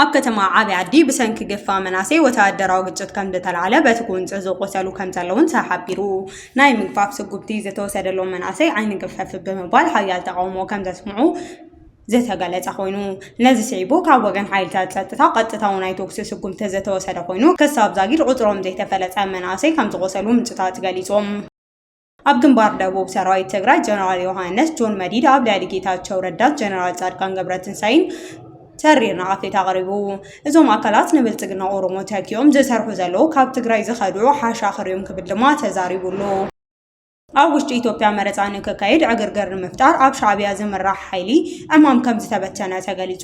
አከተማ ዓብይ ዓዲ ብሰንኪ ገፋ መናሰይ ወታደራዊ ግጭት ከም ዝተላዓለ በትኩን ዝቆሰሉ ከም ዘለውን ተሓቢሩ ናይ ምግፋፍ ስጉብቲ ዝተወሰደሎም መናሰይ ዓይኒ ገፈፍ ብምባል ሓያል ተቃውሞ ከም ዘስምዑ ዘተገለጸ ኮይኑ ነዚ ሲዒቡ ካብ ወገን ሓይልታት ጸጥታ ቀጥታው ናይ ተኩስ ስጉምቲ ዝተወሰደ ኮይኑ ከሳብ ዛጊድ ቁጥሮም ዘይተፈለጸ መናሰይ ከም ዝቆሰሉ ምንጭታት ገሊጾም ኣብ ግንባር ደቡብ ሰራዊት ትግራይ ጀነራል ዮሐንስ ጆን መዲድ ኣብ ልዕሊ ጌታቸው ረዳት ጀነራል ጻድቃን ገብረትንሳኤን ተሪርና ኣፌት ኣቕሪቡ እዞም ኣካላት ንብልጽግና ኦሮሞ ተኪኦም ዝሰርሑ ዘለዉ ካብ ትግራይ ዝኸድዑ ሓሻኽርዮም ክብል ድማ ተዛሪቡሉ ኣብ ውሽጢ ኢትዮጵያ መረፃ ንክካየድ ዕግርግር ንምፍጣር ኣብ ሻዕብያ ዝምራሕ ሓይሊ ዕማም ከም ዝተበተነ ተገሊጹ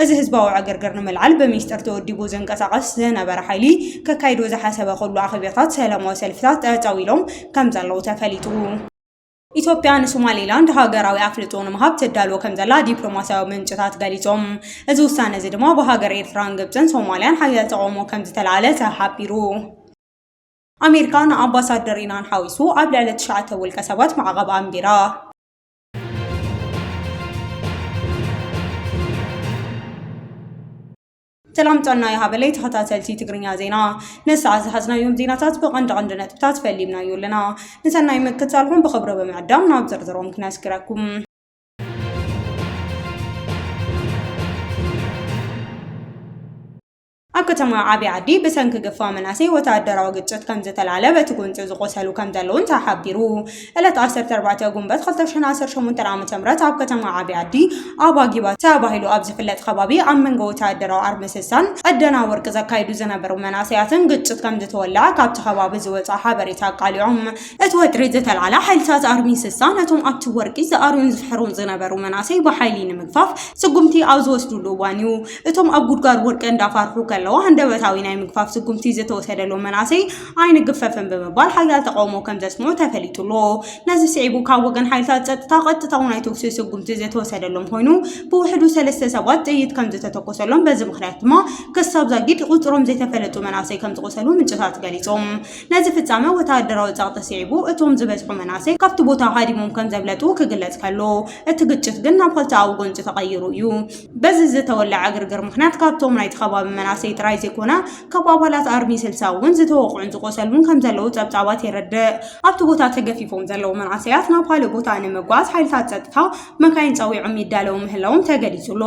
እዚ ህዝባዊ ዕግርግር ንምልዓል በሚስጥር ተወዲቡ ዝንቀሳቐስ ዝነበረ ሓይሊ ከካይዶ ዝሓሰበ ኩሉ ኣኽቢታት ሰላማዊ ሰልፍታት ጠጠው ኢሎም ከም ዘለዉ ተፈሊጡ ኢትዮጵያ ንሶማሊላንድ ሃገራዊ ኣፍልጦ ንምሃብ ትዳልዎ ከም ዘላ ዲፕሎማሲያዊ ምንጭታት ገሊጾም እዚ ውሳነ እዚ ድማ ብሃገር ኤርትራን ግብፅን ሶማልያን ሓያል ተቃውሞ ከም ዝተላዓለ ተሓቢሩ ኣሜሪካ ንኣምባሳደር ኢናን ሓዊሱ ኣብ ልዕሊ 9 ውልቀ ሰባት ማዕቀብ ኣንቢራ ሰላም ጠና ይሃበለይ ተኸታተልቲ ትግርኛ ዜና ነሳዓ ዝሓዝናዮም ዜናታት ብቐንድ ነጥብታት ፈሊምናዮ ኣለና ንሰናይ ምክትታልኩም ብኽብሪ ብምዕዳም ናብ ዝርዝሮም ክነስክረኩም አከተማ ዓብይ ዓዲ በሰንኪ ገፋ መናሰይ ወታደራዊ ግጭት ከም ዝተላዓለ በትኩን ዝቆሰሉ ከም ዘለውን ተሓቢሩ ዕለት 14 ጉንበት 2018 ዓ.ም ኣብ ከተማ ዓብይ ዓዲ ኣባጊባ ተባሂሉ ኣብ ዝፍለጥ ከባቢ ኣብ መንጎ ወታደራዊ ኣርሚ ስሳን ዕደና ወርቂ ዘካይዱ ዝነበሩ መናሰያትን ግጭት ከም ዝተወልዐ ካብቲ ከባቢ ዝወፃ ሓበሬታ ቃሊዖም እቲ ወጥሪ ዝተላዓለ ሓይልታት ኣርሚ ስሳን ነቶም ኣብቲ ወርቂ ዝኣርዩን ዝፍሕሩን ዝነበሩ መናሰይ ብሓይሊ ንምግፋፍ ስጉምቲ ኣብ ዝወስድሉ እዋን እዩ እቶም ኣብ ጉድጓድ ወርቂ እንዳፋርሑ ከለዋ handawatawi ናይ ምግፋፍ ስጉምቲ ዝተወሰደሉ መናሰይ ዓይኒ ግፈፍን ብምባል ሓያል ተቃውሞ ከም ዘስምዑ ተፈሊጡሎ ነዚ ሲዒቡ ካብ ወገን ሓይልታት ጸጥታ ቀጥታው ናይ ተኩስ ስጉምቲ ዝተወሰደሎም ኮይኑ ብውሕዱ 3 ሰባት ጥይት ከም ዝተተኮሰሎም በዚ ምክንያት ድማ ከሳብ ዛጊድ ቁጥሮም ዘይተፈለጡ መናሰይ ከም ዝቆሰሉ ምንጭታት ገሊጾም ነዚ ፍጻመ ወታደራዊ ጸጥታ ሲዒቡ እቶም ዝበዝሑ መናሰይ ካብቲ ቦታ ሃዲሞም ከም ዘብለጡ ክግለጽ ከሎ እቲ ግጭት ግን ናብ ክልተ ኣውጎንጭ ተቀይሩ እዩ በዚ ዝተወልዐ ግርግር ምክንያት ካብቶም ናይ ተኸባቢ መናሰይ ጥራይ ዘይኮነ ካብ ኣባላት ኣርሚ 60 እውን ዝተወቅዑን ዝቆሰሉን ከም ዘለዉ ጸብጻባት ይረድእ ኣብቲ ቦታ ተገፊፎም ዘለዉ መናሰያት ናብ ካልእ ቦታ ንምጓዝ ሓይልታት ጸጥታ መካይን ጸዊዖም ይዳለው ምህላዎም ተገሊጹሎ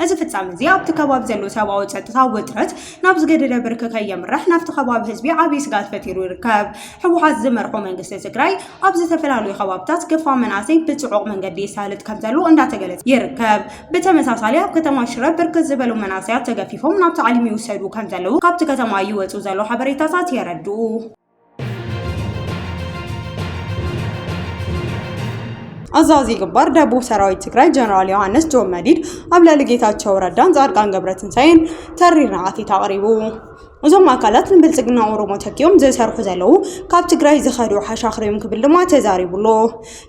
እዚ ፍጻመ እዚ ኣብቲ ከባቢ ዘለዉ ሰብኣዊ ጸጥታ ውጥረት ናብ ዝገደደ ብርኪ ከየምርሕ ናብቲ ከባቢ ህዝቢ ዓብይ ስጋት ፈጢሩ ይርከብ ሕወሓት ዝመርሖ መንግስቲ ትግራይ ኣብ ዝተፈላለዩ ከባቢታት ገፋ መናሰይ ብጽዑቕ መንገዲ ይሳልጥ ከም ዘሎ እንዳተገለጸ ይርከብ ብተመሳሳሊ ኣብ ከተማ ሽረ ብርክት ዝበሉ መናሰያት ተገፊፎም ናብ ታዕሊም ይወሰዱ ከም ዘለዉ ካብቲ ከተማ ይወጹ ዘሎ ሓበሬታታት ይረድኡ አዛዚ ግንባር ደቡብ ሰራዊት ትግራይ ጀነራል ዮሐንስ ጆን መዲድ ኣብ ልዕሊ ጌታቸው ረዳን ጻድቃን ገብረትንሳኤን ተሪርና ኣፌት ኣቕሪቡ እዞም ኣካላት ንብልጽግና ኦሮሞ ተኪኦም ዝሰርሑ ዘለዉ ካብ ትግራይ ዝኸድዑ ሓሻኽርዮም ክብል ድማ ተዛሪቡሎ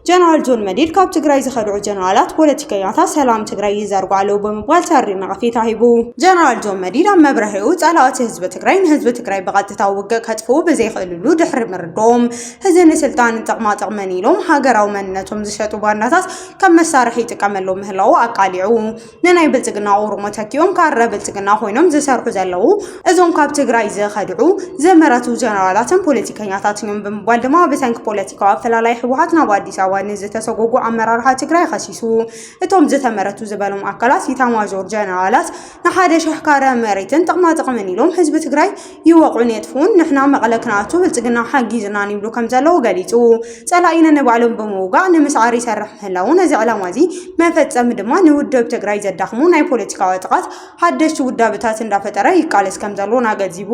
ጀነራል ጆን መዲድ ካብ ትግራይ ዝኸድዑ ጀነራላት ፖለቲከኛታት ሰላም ትግራይ ይዘርጉ ኣለዉ ብምባል ተሪርና ኣፌት ኣሂቡ ጀነራል ጆን መዲድ ኣብ መብረሂኡ ጸላእቲ ህዝቢ ትግራይ ንህዝቢ ትግራይ ብቐጥታ ውግእ ከጥፍኡ ብዘይኽእልሉ ድሕሪ ምርዶም ህዝቢ ንስልጣን ጥቕማጥቕመን ኢሎም ሃገራዊ መንነቶም ዝሸጡ ባንዳታት ከም መሳርሒ ይጥቀመሎም ምህላው ኣቃሊዑ ንናይ ብልጽግና ኦሮሞ ተኪኦም ካረ ብልጽግና ኮይኖም ዝሰርሑ ዘለዉ እዞም ካብ ትግራይ ዝኸድዑ ዘመረቱ ጀነራላትን ፖለቲከኛታትን ብምባል ድማ ብሰንኪ ፖለቲካዊ ኣፈላላይ ሕወሓት ናብ ኣዲስ ኣበባ ንዝተሰጎጉ ኣመራርሓ ትግራይ ኸሲሱ እቶም ዝተመረቱ ዝበሎም ኣካላት ኢታማዦር ጀነራላት ንሓደ ሸሕካረ መሬትን ጥቕማጥቕምን ኢሎም ህዝቢ ትግራይ ይወቕዑን የጥፍኡን ንሕና መቐለ ክንኣቱ ብልጽግና ሓጊዝና ይብሉ ከም ዘለዉ ገሊጹ ጸላኢነ ንባዕሎም ብምውጋዕ ንምስዓር ይሰርሕ ምህላው ነዚ ዕላማ እዚ መፈጸሚ ድማ ንውድብ ትግራይ ዘዳኽሙ ናይ ፖለቲካዊ ጥቃት ሓደሽቲ ውዳብታት እንዳፈጠረ ይቃለስ ከም ዘሎ ናገዚቡ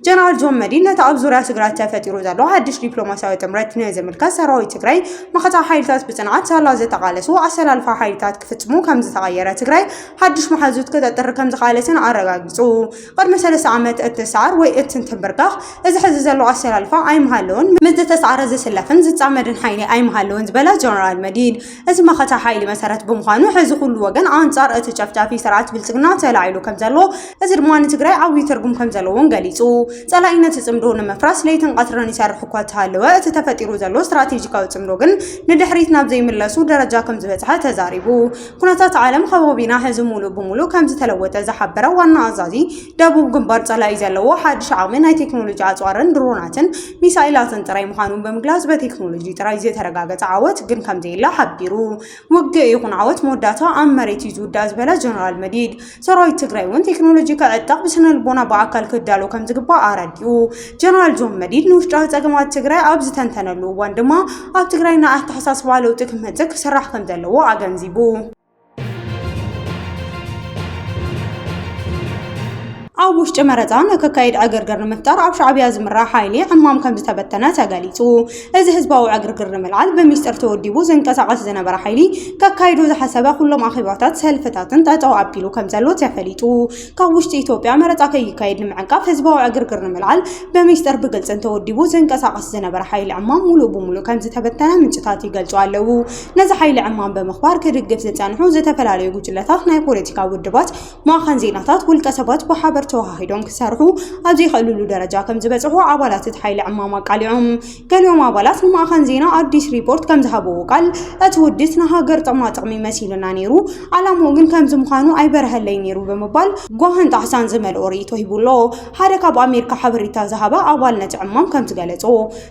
ጀነራል ጆን መዲድ ነቲ ኣብ ዙርያ ትግራይ ተፈጢሩ ዘሎ ሓድሽ ዲፕሎማሲያዊ ጥምረት ንዝምልከት ሰራዊት ትግራይ መኸታ ሓይልታት ብጽንዓት ሳላ ዝተቃለሱ ኣሰላልፋ ሓይልታት ክፍጽሙ ከም ዝተቀየረ ትግራይ ሓድሽ መሓዙት ከተጥር ከም ዝቃለስን ኣረጋጊጹ ቅድሚ 3 ዓመት እትሳር ወይ እትንትብርጋኽ እዚ ሕዚ ዘሎ ኣሰላልፋ ኣይመሃለውን ምስ ዝተሳዕረ ዝስለፍን ዝጻመድን ሓይሊ ኣይመሃለውን ዝበለ ጀነራል መዲድ እዚ መኸታ ሓይሊ መሰረት ብምዃኑ ሕዚ ኩሉ ወገን ኣንጻር እቲ ጨፍጫፊ ስርዓት ብልጽግና ተላዒሉ ከም ዘሎ እዚ ድማ ንትግራይ ዓብይ ትርጉም ከም ዘለዎ ከምዘለውን ገሊጹ ጸላይነት ጽምዶ ንመፍራስ ለይትን ቀትረን ይሰርሕ እኳ ተሃለወ እቲ ተፈጢሩ ዘሎ ስትራቴጂካዊ ጽምዶ ግን ንድሕሪት ናብ ዘይምለሱ ደረጃ ከም ዝበጽሐ ተዛሪቡ ኩነታት ዓለም ከባቢና ሕዚ ሙሉእ ብሙሉእ ከም ዝተለወጠ ዝሓበረ ዋና ኣዛዚ ደቡብ ግንባር ጸላይ ዘለዎ ሓድሽ ዓቕሚ ናይ ቴክኖሎጂ ኣጽዋርን ድሮናትን ሚሳኤላትን ጥራይ ምዃኑን ብምግላጽ በቴክኖሎጂ ጥራይ ዝተረጋገጸ ዓወት ግን ከም ዘይላ ሓቢሩ ውግእ ይኹን ዓወት መወዳእታ ኣብ መሬት እዩ ዝውዳእ ዝበለ ጀነራል መዲድ ሰራዊት ትግራይ እውን ቴክኖሎጂ ክዕጠቕ ብስነ ልቦና ብኣካል ክዳሎ ከም ዝግባእ ኣረዲኡ ጀነራል ጆን መዲድ ንውሽጣዊ ጸገማት ትግራይ ኣብ ዝተንተነሉ እዋን ድማ ኣብ ትግራይ ናይ ኣተሓሳስባ ለውጢ ክመጽእ ክስራሕ ከም ዘለዎ ኣገንዚቡ ኣብ ውሽጢ መረፃ ንክካየድ ዕግርግር ንምፍጣር ኣብ ሻዕብያ ዝምራሕ ሓይሊ ዕማም ከም ዝተበተነ ተገሊጹ እዚ ህዝባዊ ዕግርግር ንምልዓል በሚስጥር ተወዲቡ ዝንቀሳቐስ ዝነበረ ሓይሊ ከካይዱ ዝሓሰበ ኩሎም ኣኺባታት ሰልፍታትን ጠጠው ኣቢሉ ከም ዘሎ ተፈሊጡ ካብ ውሽጢ ኢትዮጵያ መረፃ ከይካየድ ንምዕቃፍ ህዝባዊ ዕግርግር ንምልዓል በሚስጥር ብግልጽ ተወዲቡ ዝንቀሳቐስ ዝነበረ ሓይሊ ዕማም ሙሉእ ብሙሉእ ከም ዝተበተነ ምንጭታት ይገልጹ ኣለዉ ነዚ ሓይሊ ዕማም ብምኽባር ክድግፍ ዝጸንሑ ዝተፈላለዩ ጉጅለታት ናይ ፖለቲካ ውድባት ማእኸን ዜናታት ውልቀ ሰባት ብሓበር ተዋሂዶም ክሰርሑ ኣብ ዘይኽእልሉ ደረጃ ከም ዝበጽሑ ኣባላት እቲ ሓይሊ ዕማም ኣቃሊዖም ገሊኦም ኣባላት ንማእኸን ዜና ኣዲስ ሪፖርት ከም ዝሃብዎ ቃል እቲ ውድስ ንሃገር ጥቕሚ መሲሉና ነይሩ ዓላምኡ ግን ከምዚ ምዃኑ ኣይበረሀለይ ነይሩ ብምባል ጓህን ጣሕሳን ዝመልኦ ርእይቶ ሂቡሎ ሓደ ካብ ኣሜሪካ ሓበሬታ ዝሃበ ኣባል ነቲ ዕማም ከም ዝገለጾ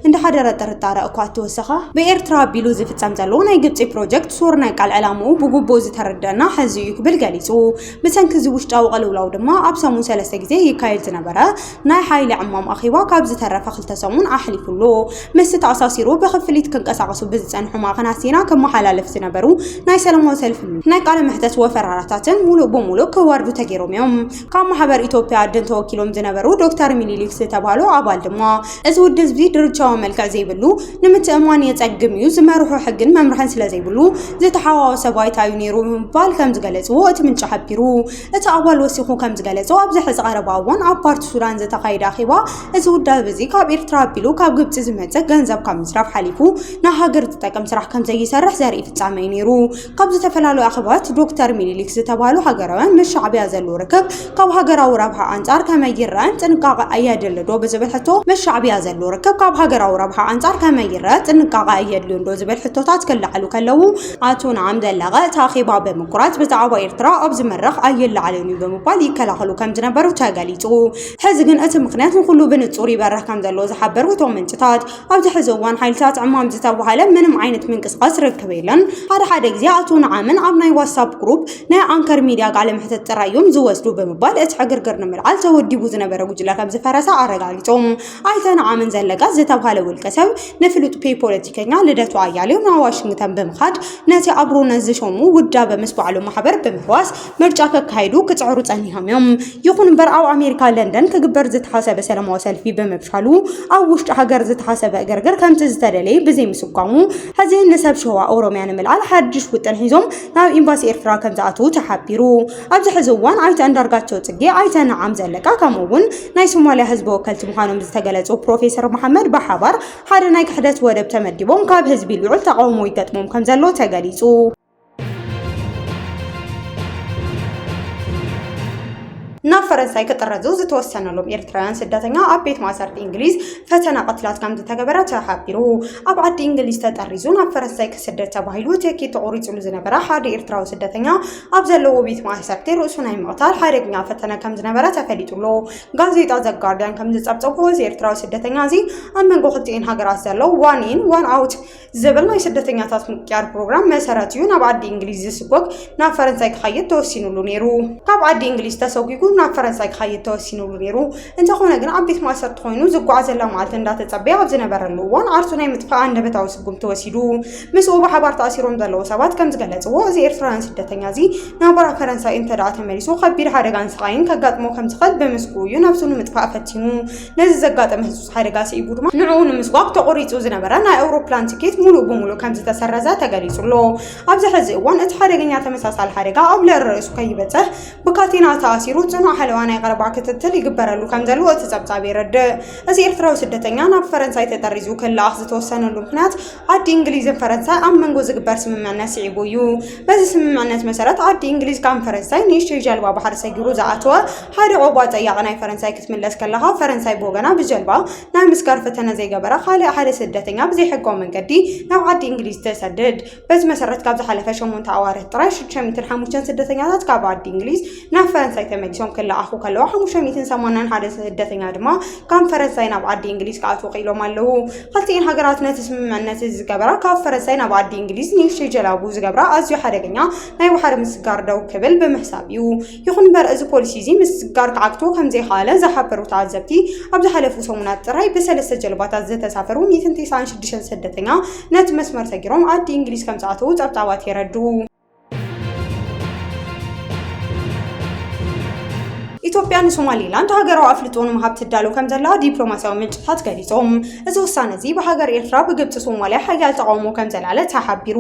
እንድሓደረ ጥርጣረ እኳ ተወሰኸ ብኤርትራ ኣቢሉ ዝፍጸም ዘሎ ናይ ግብፂ ፕሮጀክት ሱር ናይ ቃል ዕላምኡ ብጉቦ ዝተረድአና ሕዚ እዩ ክብል ገሊጹ ብሰንኪ እዚ ውሽጣዊ ቅልውላው ድማ ኣብ ሰሙን ሰለስተ ግዜ ይካየድ ዝነበረ ናይ ሓይሊ ዕማም ኣኺባ ካብ ዝተረፈ 2 ሰሙን ኣሕሊፉሎ ምስቲ ተኣሳሲሩ ብኽፍሊት ክንቀሳቐሱ ብዝጸንሑ ማእኸናት ዜና ከመሓላለፍ ዝነበሩ ናይ ሰላማዊ ሰልፊ ናይ ቃለ መሕተት ወፈራራታትን ሙሉእ ብሙሉእ ክዋርዱ ተገይሮም እዮም ካብ ማሕበር ኢትዮጵያ ኣደን ተወኪሎም ዝነበሩ ዶክተር ሚኒሊክ ዝተባሃሉ ኣባል ድማ እዚ ውድብ እዚ ድርቻዊ መልክዕ ዘይብሉ ንምትእማን የጸግም እዩ ዝመርሑ ሕግን መምርሕን ስለ ዘይብሉ ዝተሓዋወሰ ባይታ እዩ ነይሩ ብምባል ከም ዝገለጽዎ እቲ ምንጭ ሓቢሩ እቲ ኣባል ወሲኹ ከም ዝገለጾ ኣብዚ ቀረባ እዋን ኣብ ፓርቲ ሱዳን ዝተኻየደ ኣኺባ እዚ ውዳብ እዚ ካብ ኤርትራ ኣቢሉ ካብ ግብፂ ዝመጽእ ገንዘብ ካብ ምስራፍ ሓሊፉ ናብ ሃገር ዝጠቅም ስራሕ ከም ዘይሰርሕ ዘርኢ ፍጻመ እዩ ነይሩ ካብ ዝተፈላለዩ ኣኺባት ዶክተር ሚኒሊክ ዝተባሃሉ ሃገራውያን ምስ ሻዕብያ ዘሎ ርክብ ካብ ሃገራዊ ረብሓ ኣንጻር ከመይ ይረአን ጥንቃቐ ኣየድሊ ዶ ብዝብል ሕቶ ምስ ሻዕብያ ዘሎ ርክብ ካብ ሃገራዊ ረብሓ ኣንጻር ከመይ ይረአ ጥንቃቐ ኣየድልዩ ዶ ዝብል ሕቶታት ክላዓሉ ከለዉ ኣቶ ነዓም ደለቐ እቲ ኣኺባ ብምኩራት ብዛዕባ ኤርትራ ኣብ ዝመርኽ ኣየለዓልን እዩ ብምባል ይከላኸሉ ከም ዝነበሩ ተገሊጹ ሕዚ ግን እቲ ምክንያት ንኩሉ ብንጹር ይበርህ ከም ዘሎ ዝሓበሩ እቶም ምንጭታት ኣብዚ ሕዚ እዋን ሓይልታት ዕማም ዝተባሃለ ምንም ዓይነት ምንቅስቓስ ርክብ የለን ሓደ ግዜ ኣቶ ነዓምን ኣብ ናይ ዋትስኣፕ ግሩፕ ናይ አንከር ሚድያ ቃለ መሕተት ጥራዮም ዝወስዱ ብምባል እቲ ዕግርግር ንምልዓል ተወዲቡ ዝነበረ ጉጅለ ከም ዝፈረሰ ኣረጋጊጾም ኣይተ ነዓምን ዘለጋ ዝተባሃለ ውልቀ ሰብ ንፍሉጥ ፖለቲከኛ ልደቱ ኣያሌው ናብ ዋሽንግተን ብምኻድ ነቲ ኣብሮነት ዝሾሙ ውዳበ ምስ በዓሉ ማሕበር ብምሕዋስ ምርጫ ከካይዱ ክጽዕሩ ጸኒሖም እዮም ይኹን እምበር ኣብ ኣሜሪካ ለንደን ክግበር ዝተሓሰበ ሰላማዊ ሰልፊ ብምብሻሉ ኣብ ውሽጢ ሃገር ዝተሓሰበ ዕግርግር ከምቲ ዝተደለየ ብዘይምስጓሙ ሕዚ ንሰብ ሸዋ ኦሮምያ ንምልዓል ሓድሽ ውጥን ሒዞም ናብ ኤምባሲ ኤርትራ ከም ዝኣትዉ ተሓቢሩ ኣብዚ ሕዚ እዋን ኣይተ አንዳርጋቸው ጽጌ ኣይተ ነዓም ዘለቃ ከምኡውን ናይ ሶማልያ ህዝቢ ወከልቲ ምዃኖም ዝተገለጹ ፕሮፌሰር መሐመድ ብሓባር ሓደ ናይ ክሕደት ወደብ ተመዲቦም ካብ ህዝቢ ልዑል ተቃውሞ ይገጥሞም ከም ዘሎ ተገሊጹ ናብ ፈረንሳይ ክጥረዙ ዝተወሰነሎም ኤርትራውያን ስደተኛ ኣብ ቤት ማእሰርቲ እንግሊዝ ፈተና ቅትላት ከም ዝተገበረ ተሓቢሩ ኣብ ዓዲ እንግሊዝ ተጠሪዙ ናብ ፈረንሳይ ክስደድ ተባሂሉ ትኬት ተቆሪጹሉ ዝነበረ ሓደ ኤርትራዊ ስደተኛ ኣብ ዘለዎ ቤት ማእሰርቲ ርእሱ ናይ ምቕታል ሓደገኛ ፈተና ከም ዝነበረ ተፈሊጡሎ ጋዜጣ ዘ ጋርዲያን ከም ዝጸብጸቦ እዚ ኤርትራዊ ስደተኛ እዚ ኣብ መንጎ ክልቲአን ሃገራት ዘሎ ዋን ኢን ዋን ኣውት ዝብል ናይ ስደተኛታት ምቅያር ፕሮግራም መሰረት እዩ ናብ ዓዲ እንግሊዝ ዝስጎግ ናብ ፈረንሳይ ክኸይድ ተወሲኑሉ ነይሩ ካብ ዓዲ እንግሊዝ ተሰጊጉ ናብ ፈረንሳይ ክኸይድ ተወሲኑሉ ነይሩ እንተኾነ ግን ኣብ ቤት ማእሰርቲ ኮይኑ ዝጓዓዘላ መዓልቲ እንዳተጸበየ ኣብ ዝነበረሉ እዋን ዓርሱ ናይ ምጥፋእ አንደበታዊ ስጉም ተወሲዱ ምስኡ ብሓባር ተኣሲሮም ዘለዉ ሰባት ከም ዝገለጽዎ እዚ ኤርትራውያን ስደተኛ እዚ ናብራ ፈረንሳይ እንተደኣ ተመሊሱ ከቢድ ሓደጋን ስቃይን ከጋጥሞ ከም ዝኽእል ብምስጉኡ እዩ ነብሱ ንምጥፋእ ፈቲኑ ነዚ ዘጋጠመ ህጹጽ ሓደጋ ሲኢቡ ድማ ንዕኡ ንምስጓግ ተቆሪጹ ዝነበረ ናይ ኣውሮፕላን ቲኬት ሙሉእ ብሙሉእ ከም ዝተሰረዘ ተገሊጹሎ ኣብዚ ሕዚ እዋን እቲ ሓደገኛ ተመሳሳሊ ሓደጋ ኣብ ልዕሊ ርእሱ ከይበጽሕ ብካቴና ተኣሲሩ ጽኑዕ ሓለዋ ናይ ቀረባ ክትትል ይግበረሉ ከም ዘሎ እቲ ጸብጻብ ይረድእ እዚ ኤርትራዊ ስደተኛ ናብ ፈረንሳይ ተጠሪዙ ክላኣኽ ዝተወሰነሉ ምክንያት ዓዲ እንግሊዝን ፈረንሳይ ኣብ መንጎ ዝግበር ስምምዕነት ስዒቡ እዩ በዚ ስምምዕነት መሰረት ዓዲ እንግሊዝ ካብ ፈረንሳይ ንእሽተይ ጀልባ ባሕሪ ሰጊሩ ዝኣተወ ሓደ ቆቧ ጠያቂ ናይ ፈረንሳይ ክትምለስ ከለኻ ፈረንሳይ ብወገና ብጀልባ ናይ ምስጋር ፈተነ ዘይገበረ ካልእ ሓደ ስደተኛ ብዘይሕጋዊ መንገዲ ናብ ዓዲ እንግሊዝ ተሰድድ በዚ መሰረት ካብ ዝሓለፈ 8 ኣዋርሕ ጥራይ 605 ስደተኛታት ካብ ዓዲ እንግሊዝ ናብ ፈረንሳይ ተመሊሶም ክለኣኹ ከለዉ 581 ስደተኛ ድማ ካብ ፈረንሳይ ናብ ዓዲ እንግሊዝ ክኣትዉ ኺኢሎም ኣለዉ ክልቲአን ሃገራት ነቲ ስምምዕነት ዝገበራ ካብ ፈረንሳይ ናብ ዓዲ እንግሊዝ ንእሽተይ ጀላቡ ዝገብራ ኣዝዩ ሓደገኛ ናይ ባሕሪ ምስጋር ደው ክብል ብምሕሳብ እዩ ይኹን እምበር እዚ ፖሊሲ እዚ ምስጋር ክዓግቶ ከም ዘይከኣለ ዝሓበሩ ተዓዘብቲ ኣብ ዝሓለፉ ሰሙናት ጥራይ ብሰለስተ ጀልባታት ዝተሳፈሩ 196 ስደተኛ ነቲ መስመር ሰጊሮም ዓዲ እንግሊዝ ከም ዝኣተዉ ጸብጻባት የረድኡ ኢትዮጵያ ንሶማሊላንድ ሃገራዊ ኣፍልጦ ንምሃብ ትዳሎ ከም ዘላ ዲፕሎማሲያዊ ምንጭታት ገሊጾም እዚ ውሳነ እዚ ብሃገር ኤርትራ ብግብፂ ሶማልያ ሓያል ተቃውሞ ከም ዘላለ ተሓቢሩ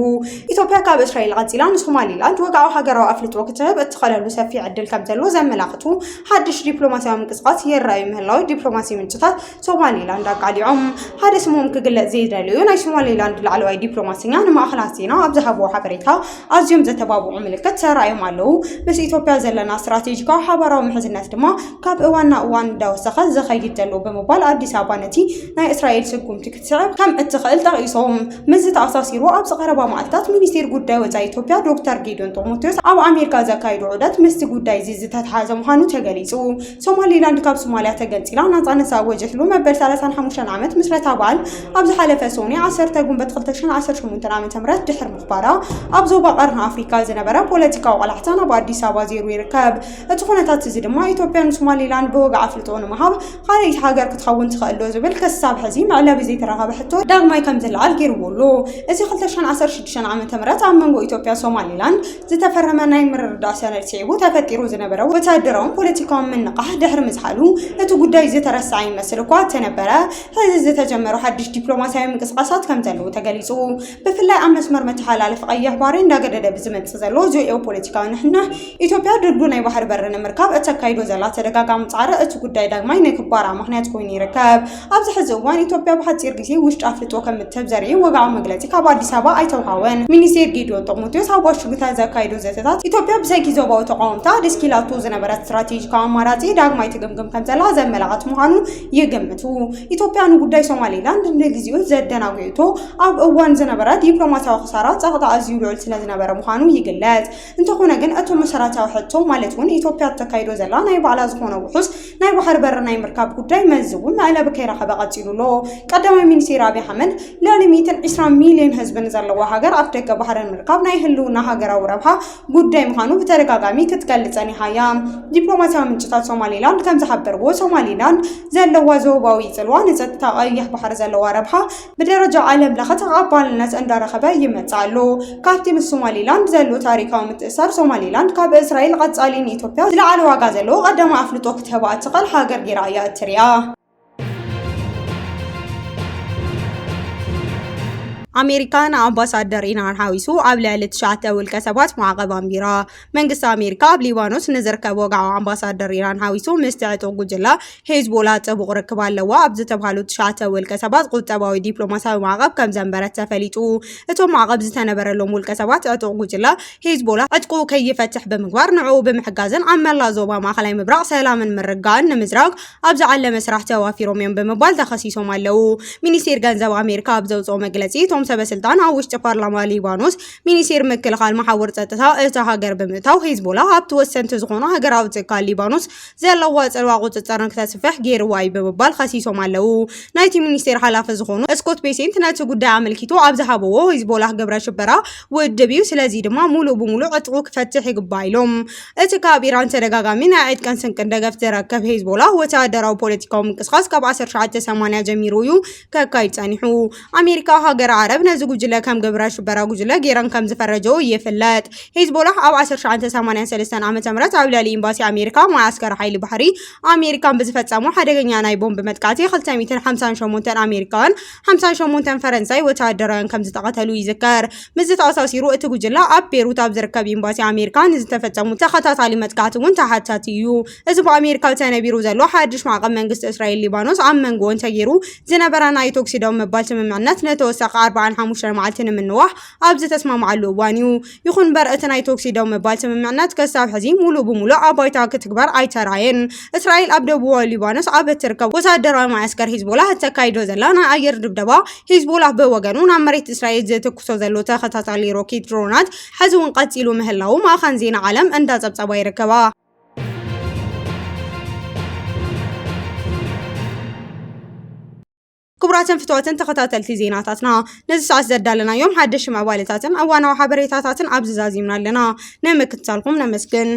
ኢትዮጵያ ካብ እስራኤል ቀፂላ ንሶማሊላንድ ወግዓዊ ሃገራዊ ኣፍልጦ ክትህብ እትኸለሉ ሰፊሕ ዕድል ከም ዘሎ ዘመላኽቱ ሓድሽ ዲፕሎማሲያዊ ምንቅስቓስ ይረኣዩ ምህላዊ ዲፕሎማሲ ምንጭታት ሶማሊላንድ ኣቃሊዖም ሓደ ስሞም ክግለጽ ዘይደልዩ ናይ ሶማሊላንድ ላዕለዋይ ዲፕሎማስኛ ንማእኸላት ዜና ኣብ ዝሃብዎ ሓበሬታ ኣዝዮም ዘተባብዑ ምልክት ተራእዮም ኣለዉ ምስ ኢትዮጵያ ዘለና ስትራቴጂካዊ ሓባራዊ ምሕዝነት ድማ ካብ እዋንና እዋን እንዳወሰኸ ዝኸይድ ዘሎ ብምባል ኣዲስ ኣበባ ነቲ ናይ እስራኤል ስጉምቲ ክትስዕብ ከም እትኽእል ጠቒሶም ምስ ተኣሳሲሩ ኣብ ዝቐረባ መዓልትታት ሚኒስቴር ጉዳይ ወፃኢ ኢትዮጵያ ዶክተር ጌዲዮን ጢሞቴዎስ ኣብ ኣሜሪካ ዘካይዱ ዑደት ምስቲ ጉዳይ እዚ ዝተተሓዘ ምዃኑ ተገሊጹ ሶማሊላንድ ካብ ሶማልያ ተገንፂላ ናጻነት ዘወጀትሉ መበል 35 ዓመት ምስረታ በዓል ኣብ ዝሓለፈ ሶኒ 10 ጉንበት 2018 ዓ.ም ድሕሪ ምኽባራ ኣብ ዞባ ቀርኒ ኣፍሪካ ዝነበረ ፖለቲካዊ ቆላሕታ ናብ ኣዲስ ኣበባ ዜሩ ይርከብ እቲ ኩነታት እዚ ድማ ኢትዮጵያ ንሶማሊላንድ ብወግዓ ኣፍልጦ ንምሃብ ካልእ ሃገር ክትኸውን ትኽእል ዶ ዝብል ክሳብ ሕዚ መዕለቢ ዘይተረኸበ ሕቶ ዳግማይ ከም ዝለዓል ገይርዎሎ እዚ 2016 ዓ.ም ኣብ መንጎ ኢትዮጵያ ሶማሊላንድ ዝተፈረመ ናይ ምርድዳእ ሰነድ ስዒቡ ተፈጢሩ ዝነበረ ወታደራውን ፖለቲካውን ምንቕራሕ ድሕሪ ምዝሓሉ እቲ ጉዳይ ዝተረሳዐ ይመስል እኳ ተነበረ ሕዚ ዝተጀመሩ ሓድሽ ዲፕሎማሲያዊ ምንቅስቓሳት ከም ዘለዉ ተገሊጹ ብፍላይ ኣብ መስመር መተሓላለፊ ቀይሕ ባሕሪ እንዳገደደ ብዝመጽእ ዘሎ ጂኦ ፖለቲካዊ ንሕንሕ ኢትዮጵያ ድልዱል ናይ ባሕሪ በር ንምርካብ እተካይዶ ዘላ ተደጋጋሚ ጻዕሪ እቲ ጉዳይ ዳግማይ ንክባራ ምክንያት ኮይኑ ይርከብ ኣብዚ ሕዚ እዋን ኢትዮጵያ ብሓፂር ግዜ ውሽጢ ኣፍልጦ ከም እትህብ ዘርኢ ወግዓዊ መግለጺ ካብ ኣዲስ ኣበባ ኣይተውሃወን ሚኒስቴር ጌዲዮን ጢሞቴዎስ ኣብ ዋሽንግተን ዘካይዶ ዘተታት ኢትዮጵያ ብሰንኪ ዞባዊ ተቃውሞታ ደስኪላቱ ዝነበረ ስትራቴጂካዊ ኣማራጺ ዳግማይ ትግምግም ከም ዘላ ዘመላኽት ምዃኑ ይግምቱ ኢትዮጵያ ንጉዳይ ሶማሊላንድ ንግዚኡ ዘደናግዕቶ ኣብ እዋን ዝነበረ ዲፕሎማሲያዊ ክሳራ ጸቕጣ ኣዝዩ ልዑል ስለዝነበረ ምዃኑ ይግለጽ እንተኾነ ግን እቶም መሰረታዊ ሕቶ ማለት እውን ኢትዮጵያ ተካይዶ ዘላ ናይ ባዕላ ዝኾነ ውሑስ ናይ ባሕሪ በር ናይ ምርካብ ጉዳይ መዝውን መዕለቢ ከይረኸበ ቀፂሉሎ ቀዳማይ ሚኒስቴር ኣብይ ኣሕመድ ልዕሊ 120 ሚልዮን ህዝቢ ንዘለዎ ሃገር ኣፍ ደገ ባሕሪ ምርካብ ናይ ህልውና ሃገራዊ ረብሓ ጉዳይ ምዃኑ ብተደጋጋሚ ክትገልጸን ኢሃያ ዲፕሎማሲያዊ ምንጭታት ሶማሊላንድ ከም ዝሓበርዎ ሶማሊላንድ ዘለዋ ዞባዊ ጽልዋ ንጸጥታ ቀይሕ ባሕሪ ዘለዋ ረብሓ ብደረጃ ዓለም ለኸ ተቐባልነት እንዳረኸበ ይመጽእ ኣሎ ካብቲ ምስ ሶማሊላንድ ዘሎ ታሪካዊ ምትእስሳር ሶማሊላንድ ካብ እስራኤል ቀጻሊ ንኢትዮጵያ ዝለዓለ ዋጋ ዘለዎ ቀዳማይ ኣፍልጦ ክትህባ እትኽእል ሃገር ጌራ እያ እትሪኣ ኣሜሪካን ኣምባሳደር ኢራን ሓዊሱ ኣብ ልዕሊ 9 ውልቀ ሰባት ማዕቀብ ኣንቢራ መንግስቲ ኣሜሪካ ኣብ ሊባኖስ ንዝርከብ ወግዓዊ ኣምባሳደር ኢራን ሓዊሱ ምስቲ ዕጡቕ ጉጅላ ሄዝቦላ ጽቡቕ ርክብ ኣለዎ ኣብ ዝተባሃሉ 9 ውልቀ ሰባት ቁጠባዊ ዲፕሎማሲያዊ ማዕቀብ ከም ዘንበረት ተፈሊጡ እቶም ማዕቀብ ዝተነበረሎም ውልቀ ሰባት ዕጡቕ ጉጅላ ሄዝቦላ ዕጥቁ ከይፈትሕ ብምግባር ንዕኡ ብምሕጋዝን ኣብ መላእ ዞባ ማእኸላይ ምብራቕ ሰላምን ምርግጋእን ንምዝራግ ኣብ ዝዓለመ ስራሕ ተዋፊሮም እዮም ብምባል ተኸሲሶም ኣለዉ ሚኒስቴር ገንዘብ ኣሜሪካ ኣብ ዘውፅኦ መግለጺ ሰበስልጣን ኣብ ውሽጢ ፓርላማ ሊባኖስ ሚኒስቴር ምክልኻል ማሕበር ጸጥታ እቲ ሃገር ብምእታው ሄዝቦላ ኣብ ተወሰንቲ ዝኾኑ ሃገራዊ ትካል ሊባኖስ ዘለዋ ጽልዋ ቁጽጽርን ክተስፍሕ ገይርዋ እዩ ብምባል ከሲሶም ኣለዉ ናይቲ ሚኒስቴር ሓላፊ ዝኾኑ ስኮት ቤሴንት ነቲ ጉዳይ ኣመልኪቱ ኣብ ዝሃበዎ ሄዝቦላ ግብረ ሽበራ ውድብ እዩ ስለዚ ድማ ሙሉእ ብሙሉእ ዕጥቁ ክፈትሕ ይግባእ ኢሎም እቲ ካብ ኢራን ተደጋጋሚ ናይ ዕጥቅን ስንቅን ደገፍ ዝረከብ ሄዝቦላ ወታደራዊ ፖለቲካዊ ምንቅስቓስ ካብ 1980 ጀሚሩ እዩ ከካይድ ጸኒሑ ኣሜሪካ ሃገር ዓረብ ነዚ ጉጅለ ከም ግብረ ሽበራ ጉጅለ ጌረን ከም ዝፈረጀው ይፍለጥ። ሂዝቦላህ ኣብ 1983 ዓ.ም ኣብ ልዕሊ ኤምባሲ ኣሜሪካ ማዕስከር ሓይሊ ባሕሪ ኣሜሪካን ብዝፈጸሙ ሓደገኛ ናይ ቦምብ መጥቃዕቲ 258 ኣሜሪካውያን 58 ፈረንሳይ ወተሃደራውያን ከም ዝተቐተሉ ይዝከር። ምዝ ተኣሳሲሩ እቲ ጉጅለ ኣብ ቤይሩት ኣብ ዝርከብ ኤምባሲ ኣሜሪካ ንዝተፈጸሙ ተኸታታሊ መጥቃዕቲ እውን ተሓታቲ እዩ። እዚ ብኣሜሪካ ተነቢሩ ዘሎ ሓድሽ ማዕቀብ መንግስቲ እስራኤል ሊባኖስ ኣብ መንጎን ተገይሩ ዝነበረ ናይ ተኩሲ ደው ምባል ስምምዕነት ነተወሰኸ 45 መዓልቲ ንምንዋሕ ኣብ ዝተስማምዓሉ እዋን እዩ። ይኹን እምበር እቲ ናይ ተኩሲ ደው ምባል ስምምዕነት ክሳብ ሕዚ ሙሉእ ብሙሉእ ኣብ ባይታ ክትግበር ኣይተራእየን። እስራኤል ኣብ ደቡባዊ ሊባኖስ ኣብ እትርከብ ወተሃደራዊ ማዕስከር ሂዝቦላህ እተካይዶ ዘላ ናይ ኣየር ድብደባ ሂዝቦላህ ብወገኑ ናብ መሬት እስራኤል ዘተኩሶ ዘሎ ተኸታታሊ ሮኬት ድሮናት ሕዚ እውን ቀፂሉ ምህላው ማእኸን ዜና ዓለም እንዳፀብፀባ ይርከባ። ክቡራትን ፍትዋትን ተኸታተልቲ ዜናታትና ነዚ ሰዓት ዘዳለናዮም ሓድሽ መባለታትን እዋናዊ ሓበሬታታትን ኣብዚ ዛዚምና ኣለና። ንምክትታልኩም ነመስግን።